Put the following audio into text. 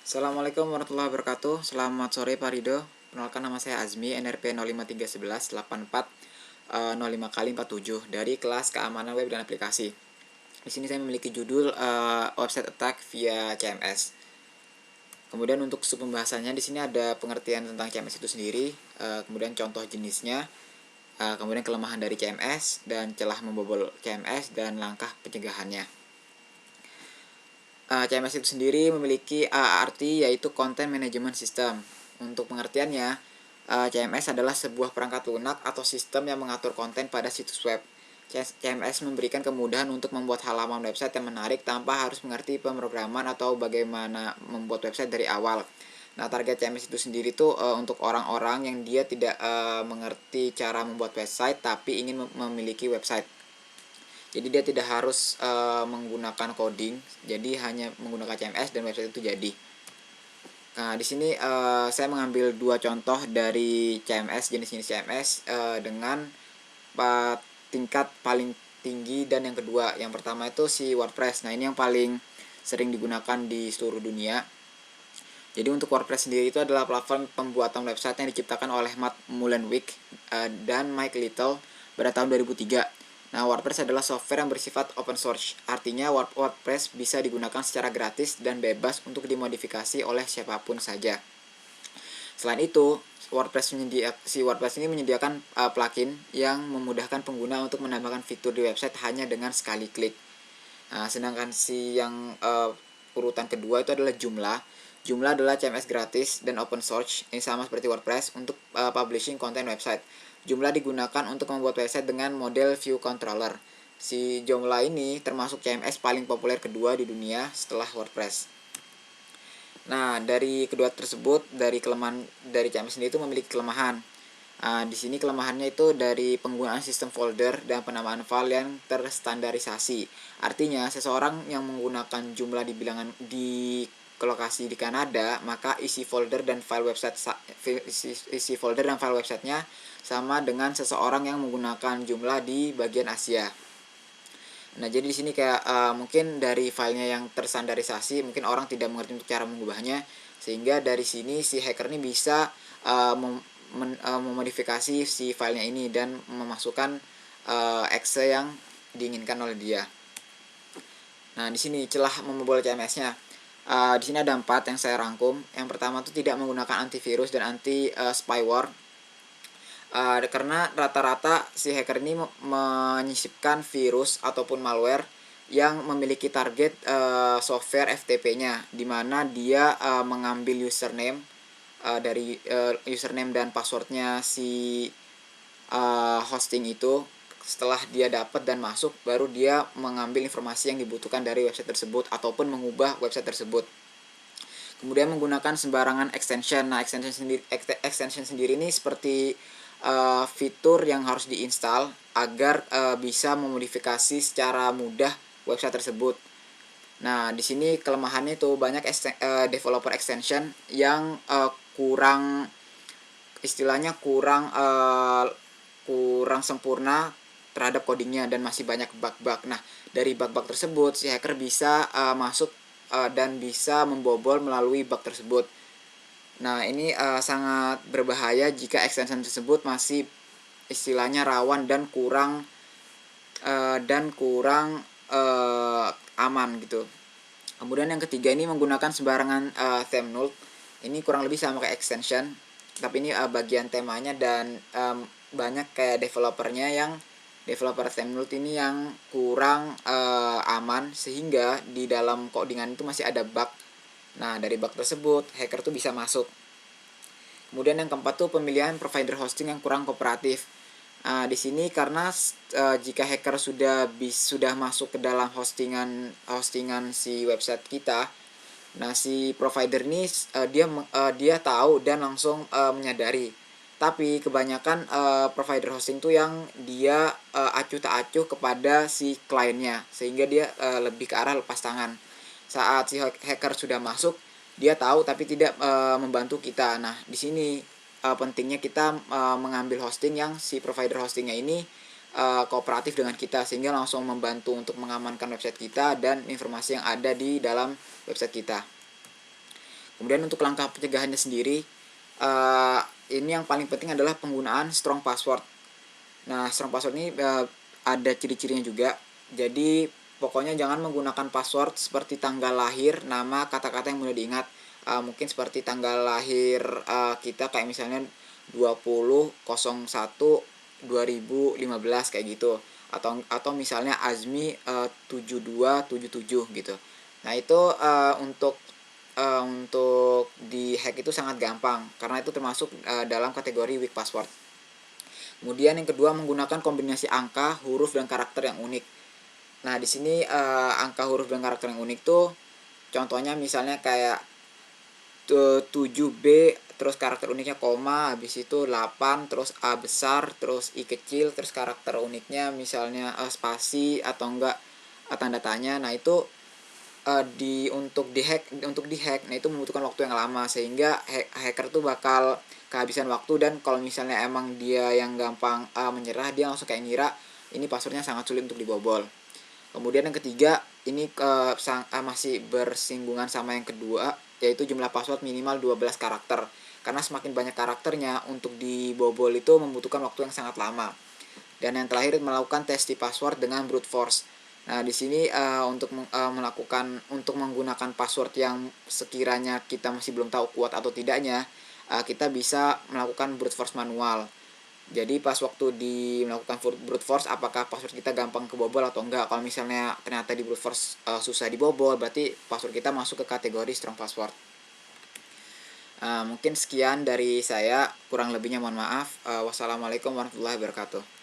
Assalamualaikum warahmatullahi wabarakatuh. Selamat sore Pak Rido. Perkenalkan, nama saya Azmi, NRP 053118 05 kali 47 dari kelas Keamanan Web dan Aplikasi. Di sini saya memiliki judul Website Attack via CMS. Kemudian untuk sub pembahasannya di sini ada pengertian tentang CMS itu sendiri, kemudian contoh jenisnya, kemudian kelemahan dari CMS dan celah membobol CMS dan langkah pencegahannya. CMS itu sendiri memiliki arti yaitu Content Management System. Untuk pengertiannya, CMS adalah sebuah perangkat lunak atau sistem yang mengatur konten pada situs web. CMS memberikan kemudahan untuk membuat halaman website yang menarik tanpa harus mengerti pemrograman atau bagaimana membuat website dari awal. Nah, target CMS itu sendiri tuh untuk orang-orang yang dia tidak mengerti cara membuat website tapi ingin memiliki website. Jadi dia tidak harus menggunakan coding, jadi hanya menggunakan CMS dan website itu jadi. Nah, di sini saya mengambil dua contoh dari CMS, jenis-jenis CMS dengan tingkat paling tinggi dan yang kedua. Yang pertama itu si WordPress. Nah, ini yang paling sering digunakan di seluruh dunia. Jadi untuk WordPress sendiri itu adalah platform pembuatan website yang diciptakan oleh Matt Mullenweg dan Mike Little pada tahun 2003. Nah, WordPress adalah software yang bersifat open source. Artinya WordPress bisa digunakan secara gratis dan bebas untuk dimodifikasi oleh siapapun saja. Selain itu, WordPress ini menyediakan plugin yang memudahkan pengguna untuk menambahkan fitur di website hanya dengan sekali klik. Nah, sedangkan urutan kedua itu adalah Joomla. Joomla adalah CMS gratis dan open source, ini sama seperti WordPress untuk publishing konten website. Joomla digunakan untuk membuat website dengan model view controller. Si Joomla ini termasuk CMS paling populer kedua di dunia setelah WordPress. Nah, dari kedua tersebut, dari kelemahan dari CMS sendiri itu memiliki kelemahan. Di sini kelemahannya itu dari penggunaan sistem folder dan penamaan file yang terstandarisasi. Artinya, seseorang yang menggunakan Joomla di lokasi di Kanada, maka isi folder dan file websitenya sama dengan seseorang yang menggunakan Joomla di bagian Asia. Nah, jadi di sini kayak mungkin dari filenya yang terstandarisasi, mungkin orang tidak mengerti untuk cara mengubahnya, sehingga dari sini si hacker ini bisa memodifikasi si filenya ini dan memasukkan exe yang diinginkan oleh dia. Nah, di sini celah membobol CMS-nya. Di sini ada 4 yang saya rangkum. Yang pertama itu tidak menggunakan antivirus dan anti spyware. Karena rata-rata si hacker ini menyisipkan virus ataupun malware yang memiliki target software FTP-nya, di mana dia mengambil username dari username dan passwordnya si hosting itu. Setelah dia dapat dan masuk, baru dia mengambil informasi yang dibutuhkan dari website tersebut ataupun mengubah website tersebut. Kemudian menggunakan sembarangan extension. Nah, extension sendiri ini seperti fitur yang harus diinstal agar bisa memodifikasi secara mudah website tersebut. Nah, di sini kelemahannya itu banyak developer extension yang kurang sempurna terhadap codingnya dan masih banyak bug-bug. Nah, dari bug-bug tersebut si hacker bisa masuk dan bisa membobol melalui bug tersebut. Nah, ini sangat berbahaya jika extension tersebut masih istilahnya rawan dan kurang aman gitu. Kemudian yang ketiga ini menggunakan sembarangan thumbnail. Ini kurang lebih sama kayak extension, tapi ini bagian temanya dan banyak kayak developer thumbnail ini yang kurang aman, sehingga di dalam codingan itu masih ada bug. Nah, dari bug tersebut hacker tuh bisa masuk. Kemudian yang keempat tuh pemilihan provider hosting yang kurang kooperatif. Di sini karena jika hacker sudah masuk ke dalam hostingan si website kita, nah si provider ini dia tahu dan langsung menyadari. Tapi kebanyakan provider hosting tuh yang dia acuh tak acuh kepada si kliennya, sehingga dia lebih ke arah lepas tangan. Saat si hacker sudah masuk, dia tahu tapi tidak membantu kita. Nah, di sini pentingnya kita mengambil hosting yang si provider hostingnya ini kooperatif dengan kita, sehingga langsung membantu untuk mengamankan website kita dan informasi yang ada di dalam website kita. Kemudian untuk langkah pencegahannya sendiri, ini yang paling penting adalah penggunaan strong password. Nah, strong password ini ada ciri-cirinya juga. Jadi pokoknya jangan menggunakan password seperti tanggal lahir, nama, kata-kata yang mudah diingat. Mungkin seperti tanggal lahir kita kayak misalnya 20.01.2015 kayak gitu. Atau misalnya Azmi 7277 gitu. Nah, itu untuk di hack itu sangat gampang karena itu termasuk dalam kategori weak password. Kemudian yang kedua, menggunakan kombinasi angka, huruf dan karakter yang unik. Nah, di sini angka, huruf dan karakter yang unik tuh contohnya misalnya kayak 7B terus karakter uniknya koma, habis itu 8 terus A besar, terus I kecil, terus karakter uniknya misalnya spasi atau enggak tanda tanya. Nah, itu untuk dihack, nah itu membutuhkan waktu yang lama sehingga hacker tuh bakal kehabisan waktu, dan kalau misalnya emang dia yang gampang menyerah, dia langsung kayak ngira ini passwordnya sangat sulit untuk dibobol. Kemudian yang ketiga, ini masih bersinggungan sama yang kedua, yaitu jumlah password minimal 12 karakter. Karena semakin banyak karakternya, untuk dibobol itu membutuhkan waktu yang sangat lama. Dan yang terakhir, melakukan testi password dengan brute force. Nah, di sini untuk menggunakan password yang sekiranya kita masih belum tahu kuat atau tidaknya, kita bisa melakukan brute force manual. Jadi pas waktu melakukan brute force, apakah password kita gampang kebobol atau enggak. Kalau misalnya ternyata di brute force susah dibobol, berarti password kita masuk ke kategori strong password. Mungkin sekian dari saya, kurang lebihnya mohon maaf. Wassalamualaikum warahmatullahi wabarakatuh.